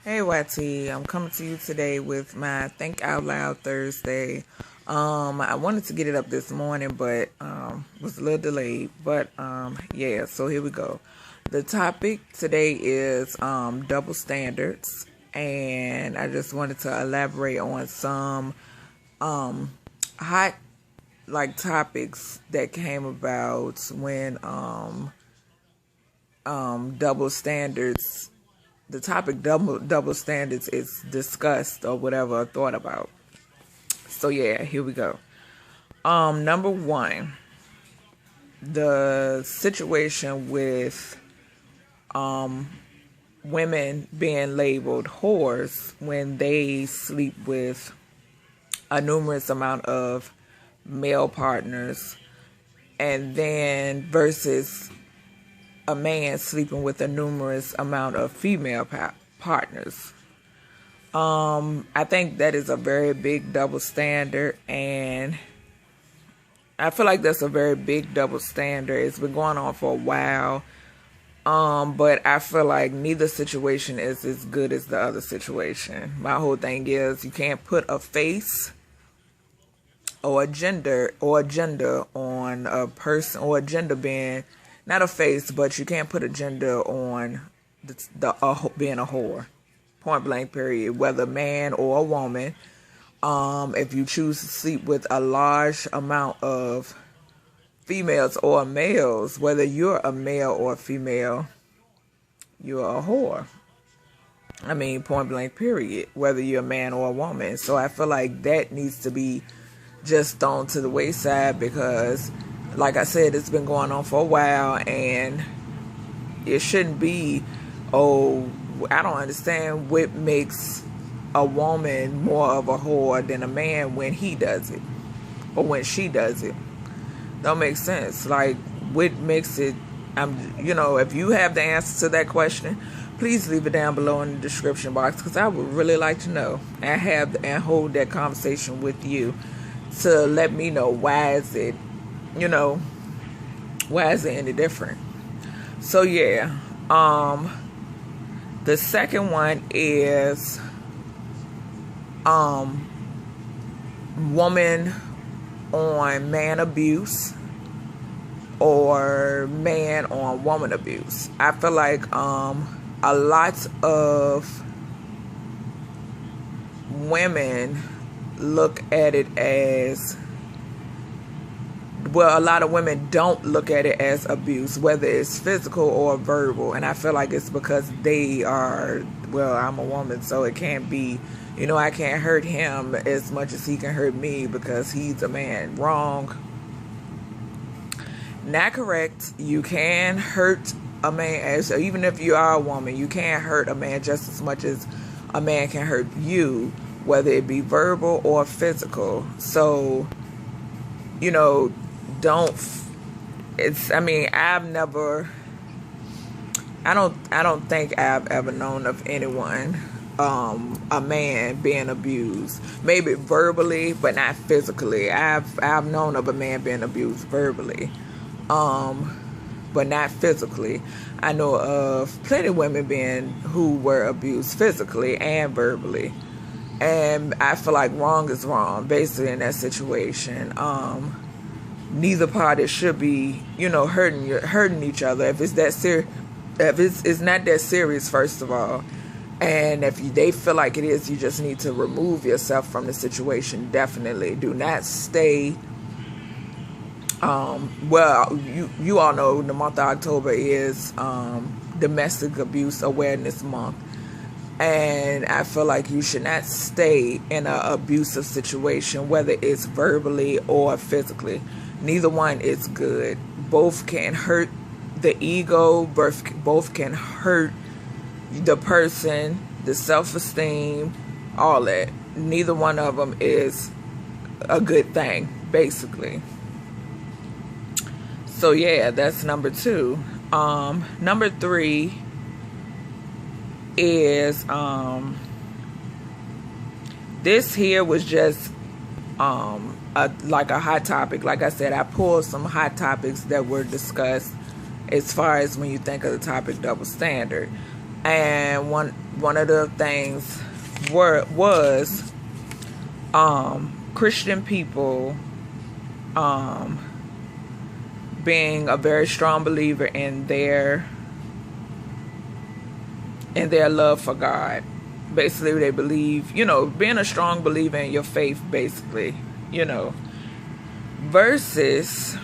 Hey YT, I'm coming to you today with my Think Out Loud Thursday. I wanted to get it up this morning, but was a little delayed. But yeah, so here we go. The topic today is double standards, and I just wanted to elaborate on some hot topics that came about when double standards the topic double standards is discussed or whatever or thought about. So yeah, here we go. Number one, the situation with women being labeled whores when they sleep with a numerous amount of male partners, and then versus a man sleeping with a numerous amount of female partners. I think that is a very big double standard, and I feel like that's a very big double standard. It's been going on for a while, but I feel like neither situation is as good as the other situation. My whole thing is you can't put a face or a gender on a person, or a gender being not a face, but you can't put a gender on being a whore. Point blank, period. Whether man or a woman, if you choose to sleep with a large amount of females or males, whether you're a male or a female, you're a whore. I mean, point blank, period. Whether you're a man or a woman. So I feel like that needs to be just thrown to the wayside, because like I said, it's been going on for a while, and it shouldn't be, oh, I don't understand what makes a woman more of a whore than a man when he does it, or when she does it. Don't make sense. Like, what makes it, if you have the answer to that question, please leave it down below in the description box, because I would really like to know and hold that conversation with you to let me know why is it any different. So yeah, the second one is woman on man abuse or man on woman abuse. I feel like a lot of women look at it as, well, a lot of women don't look at it as abuse, whether it's physical or verbal. And I feel like it's because they are, well, I'm a woman, so it can't be, I can't hurt him as much as he can hurt me because he's a man. Wrong. Not correct. You can hurt a man, even if you are a woman, you can't hurt a man just as much as a man can hurt you, whether it be verbal or physical. So, I don't think I've ever known of anyone, a man being abused, maybe verbally, but not physically. I've known of a man being abused verbally, but not physically. I know of plenty of women who were abused physically and verbally. And I feel like wrong is wrong, basically, in that situation. Neither party should be, hurting each other. If it's that it's not that serious, first of all. And if they feel like it is, you just need to remove yourself from the situation. Definitely do not stay. Well, you all know the month of October is Domestic Abuse Awareness Month. And I feel like you should not stay in an abusive situation, whether it's verbally or physically. Neither one is good. Both can hurt the ego, both can hurt the person, the self-esteem, all that. Neither one of them is a good thing, basically. So yeah, that's number two. Number three is this here was just a hot topic. Like I said, I pulled some hot topics that were discussed as far as when you think of the topic double standard. And one of the things was Christian people being a very strong believer in their love for God. Basically, they believe, being a strong believer in your faith, basically, versus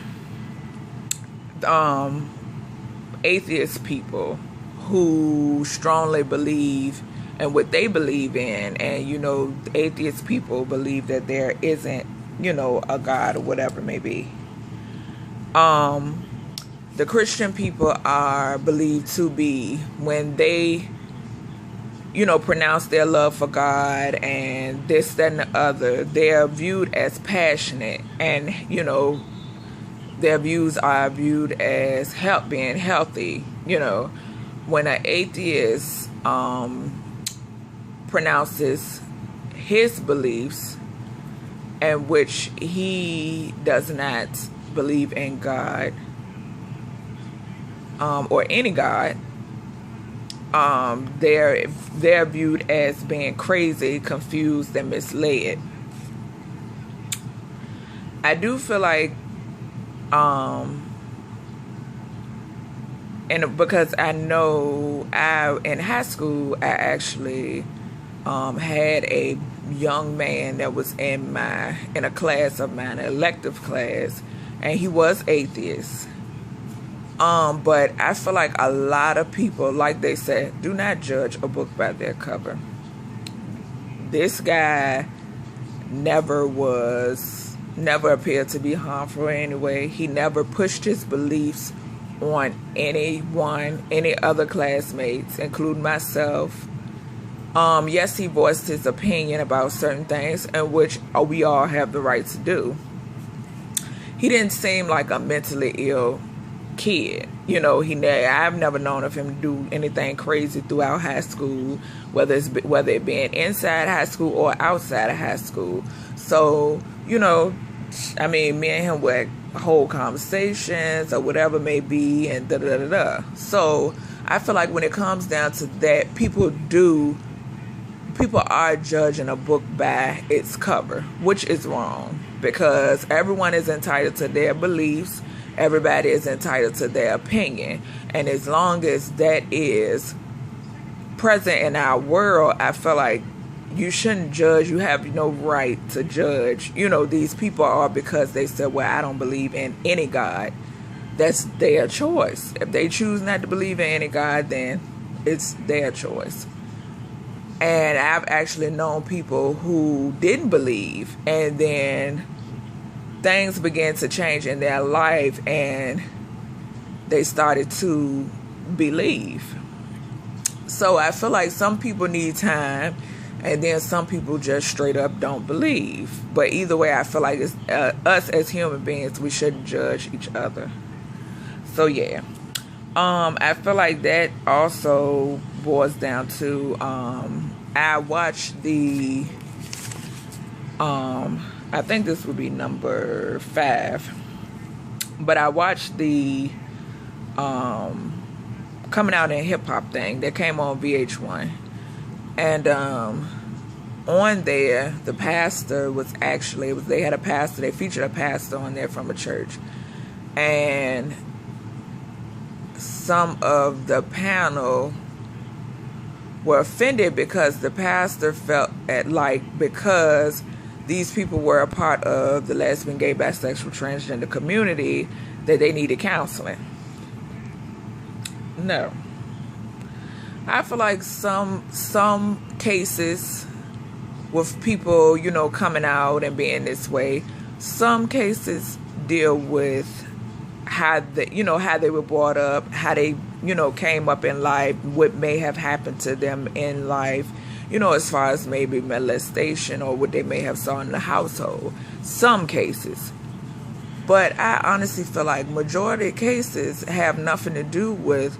atheist people who strongly believe in what they believe in. And, atheist people believe that there isn't, a God or whatever it may be. The Christian people are believed to be, when they pronounce their love for God and this, that, and the other, they're viewed as passionate, and their views are viewed as being healthy. When an atheist pronounces his beliefs, in which he does not believe in God or any God, they're viewed as being crazy, confused, and misled. I do feel like, and because I know in high school I actually had a young man that was in a class of mine, an elective class, and he was atheist. But I feel like a lot of people, like they said, do not judge a book by their cover. This guy never appeared to be harmful in any way. He never pushed his beliefs on any other classmates, including myself. Yes, he voiced his opinion about certain things, in which we all have the right to do. He didn't seem like a mentally ill kid. I've never known of him to do anything crazy throughout high school, whether it being inside high school or outside of high school. So, me and him would hold conversations or whatever it may be, and da-da-da-da. So I feel like when it comes down to that, people are judging a book by its cover, which is wrong, because everyone is entitled to their beliefs. Everybody is entitled to their opinion. And as long as that is present in our world, I feel like you shouldn't judge. You have no right to judge. These people are, because they said, well, I don't believe in any God. That's their choice. If they choose not to believe in any God, then it's their choice. And I've actually known people who didn't believe, and then things began to change in their life, and they started to believe. So I feel like some people need time, and then some people just straight up don't believe. But either way, I feel like it's us as human beings, we shouldn't judge each other. So yeah, I feel like that also boils down to I watched the I think this would be number 5, but I watched the coming out in hip hop thing that came on VH1, and on there the pastor was actually, they had a pastor, they featured a pastor on there from a church, and some of the panel were offended because the pastor felt because these people were a part of the lesbian, gay, bisexual, transgender community, that they needed counseling. No. I feel like some cases with people, coming out and being this way, some cases deal with how they were brought up, how they, came up in life, what may have happened to them in life, as far as maybe molestation or what they may have saw in the household. Some cases. But I honestly feel like majority of cases have nothing to do with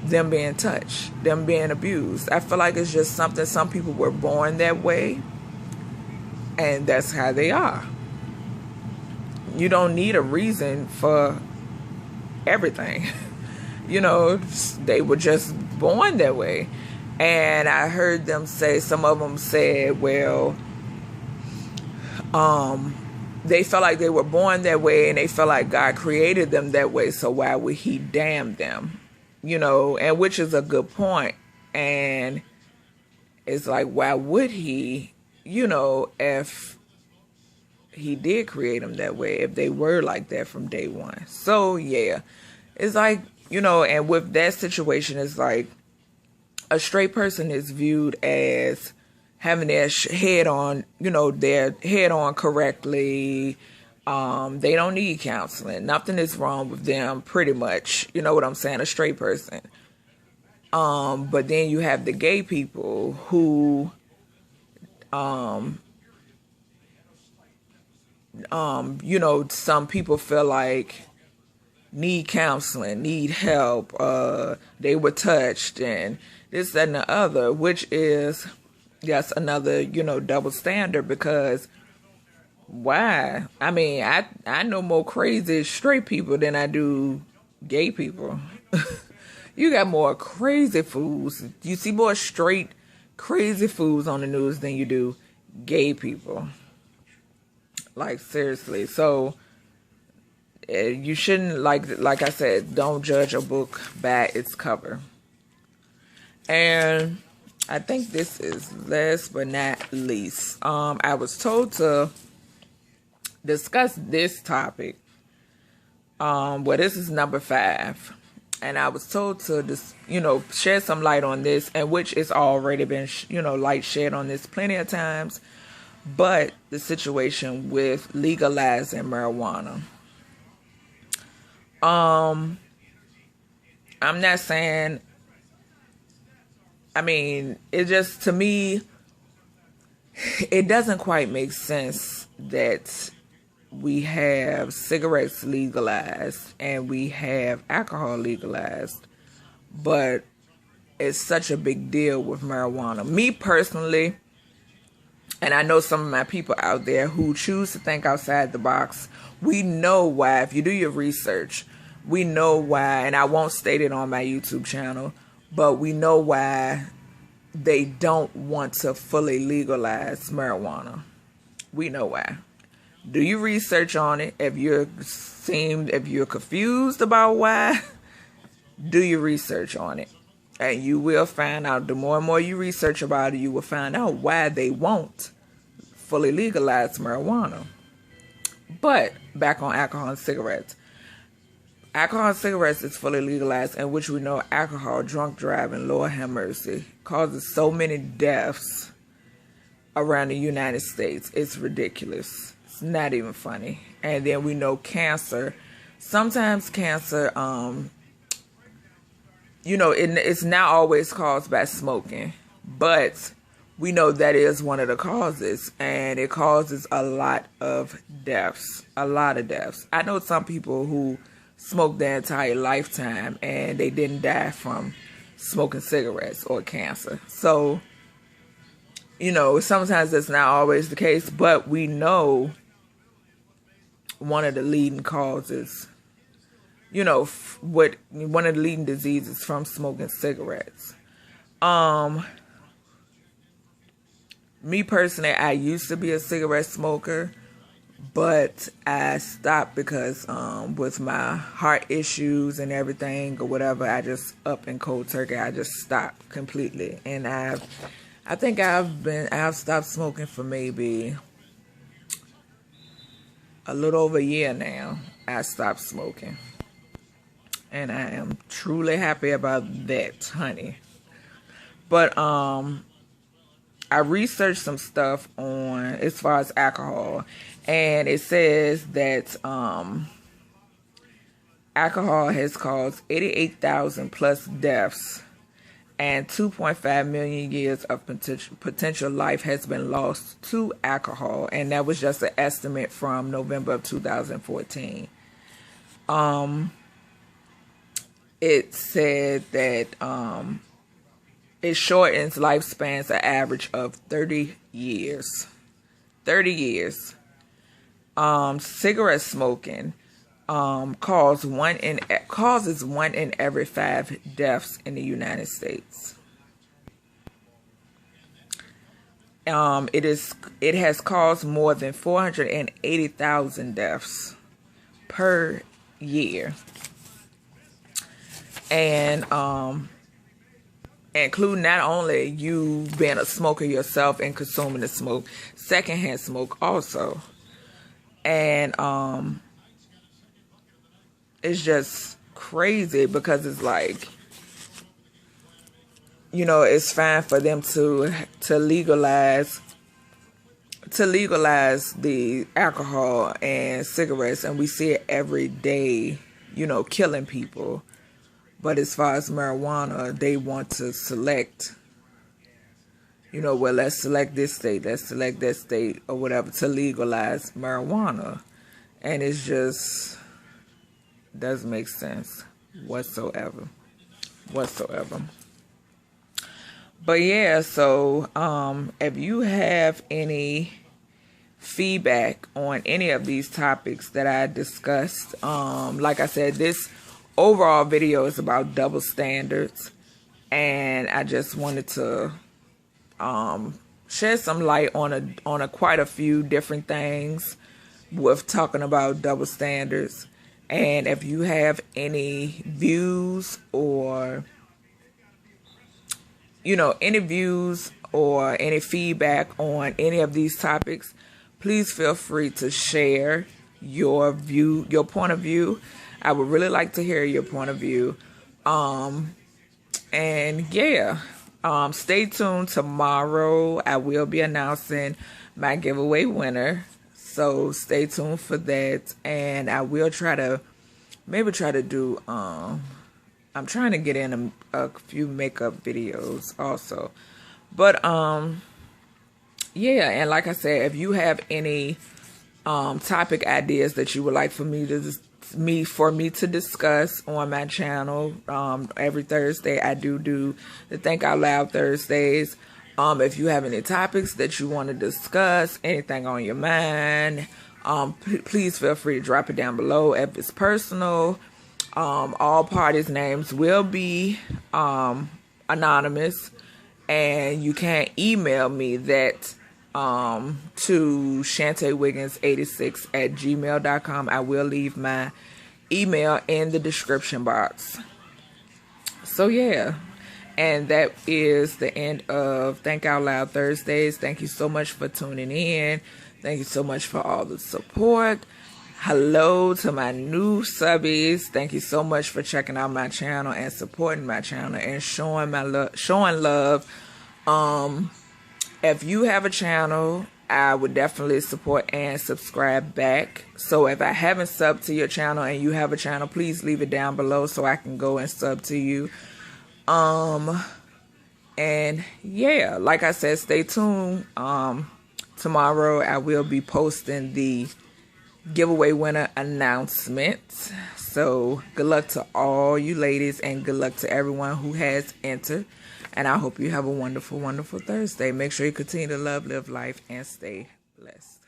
them being touched, them being abused. I feel like it's just something, some people were born that way, and that's how they are. You don't need a reason for everything. They were just born that way. And I heard them say, some of them said, well, they felt like they were born that way and they felt like God created them that way, so why would he damn them? And which is a good point. And it's like, why would he, if he did create them that way, if they were like that from day one? So yeah, it's like, and with that situation, it's like a straight person is viewed as having their head on, their head on correctly. They don't need counseling. Nothing is wrong with them, pretty much. You know what I'm saying? A straight person. But then you have the gay people who, some people feel like need counseling, need help. They were touched and this, that, and the other, which is, yes, another, double standard, because why? I mean, I know more crazy straight people than I do gay people. You got more crazy fools. You see more straight crazy fools on the news than you do gay people. Like, seriously. So you shouldn't, like I said, don't judge a book by its cover. And I think this is last but not least. I was told to discuss this topic. Well, this is number 5. And I was told to just, shed some light on this, and which it's already been, light shed on this plenty of times. But the situation with legalizing marijuana. I'm not saying, I mean, it just, to me, it doesn't quite make sense that we have cigarettes legalized and we have alcohol legalized, but it's such a big deal with marijuana. Me personally, and I know some of my people out there who choose to think outside the box, we know why. If you do your research, we know why, and I won't state it on my YouTube channel, but we know why they don't want to fully legalize marijuana. We know why. Do your research on it. If you're confused about why, do your research on it. And you will find out, the more and more you research about it, you will find out why they won't fully legalize marijuana. But back on alcohol and cigarettes. Alcohol and cigarettes is fully legalized, in which we know alcohol, drunk driving, Lord have mercy, causes so many deaths around the United States. It's ridiculous. It's not even funny. And then we know cancer. Sometimes cancer, it's not always caused by smoking, but we know that is one of the causes, and it causes a lot of deaths. A lot of deaths. I know some people who smoked their entire lifetime and they didn't die from smoking cigarettes or cancer. So, sometimes that's not always the case, but we know one of the leading causes, what one of the leading diseases from smoking cigarettes. Me personally, I used to be a cigarette smoker, but I stopped because with my heart issues and everything or whatever, I just up in cold turkey. I just stopped completely, and I think I've stopped smoking for maybe a little over a year now. I stopped smoking, and I am truly happy about that, honey. But I researched some stuff on as far as alcohol, and it says that alcohol has caused 88,000 plus deaths, and 2.5 million years of potential life has been lost to alcohol, and that was just an estimate from November of 2014. It said that it shortens lifespans an average of 30 years. 30 years. Cigarette smoking causes 1 in every 5 deaths in the United States. It has caused more than 480,000 deaths per year, and including not only you being a smoker yourself and consuming the smoke, secondhand smoke also, and it's just crazy because it's like, it's fine for them to legalize the alcohol and cigarettes, and we see it every day, killing people. But as far as marijuana, they want to select, well, let's select this state, let's select that state, or whatever, to legalize marijuana. And it's just doesn't make sense whatsoever. But yeah, so if you have any feedback on any of these topics that I discussed, like I said, this overall video is about double standards, and I just wanted to shed some light on quite a few different things with talking about double standards. And if you have any views or any feedback on any of these topics, please feel free to share your point of view. I would really like to hear your point of view. And yeah, stay tuned. Tomorrow I will be announcing my giveaway winner, so stay tuned for that. And I will try to do I'm trying to get in a few makeup videos also. But yeah, and like I said, if you have any topic ideas that you would like for me to discuss on my channel, every Thursday I do the Think Out Loud Thursdays. If you have any topics that you want to discuss, anything on your mind, please feel free to drop it down below. If it's personal, all parties' names will be anonymous, and you can email me that to shantaewiggins86@gmail.com. I will leave my email in the description box. So yeah, and that is the end of Think Out Loud Thursdays. Thank you so much for tuning in. Thank you so much for all the support. Hello to my new subbies. Thank you so much for checking out my channel and supporting my channel and showing love. If you have a channel, I would definitely support and subscribe back. So if I haven't subbed to your channel and you have a channel, please leave it down below so I can go and sub to you. And yeah, like I said, stay tuned. Tomorrow I will be posting the giveaway winner announcement. So good luck to all you ladies, and good luck to everyone who has entered. And I hope you have a wonderful, wonderful Thursday. Make sure you continue to love, live life, and stay blessed.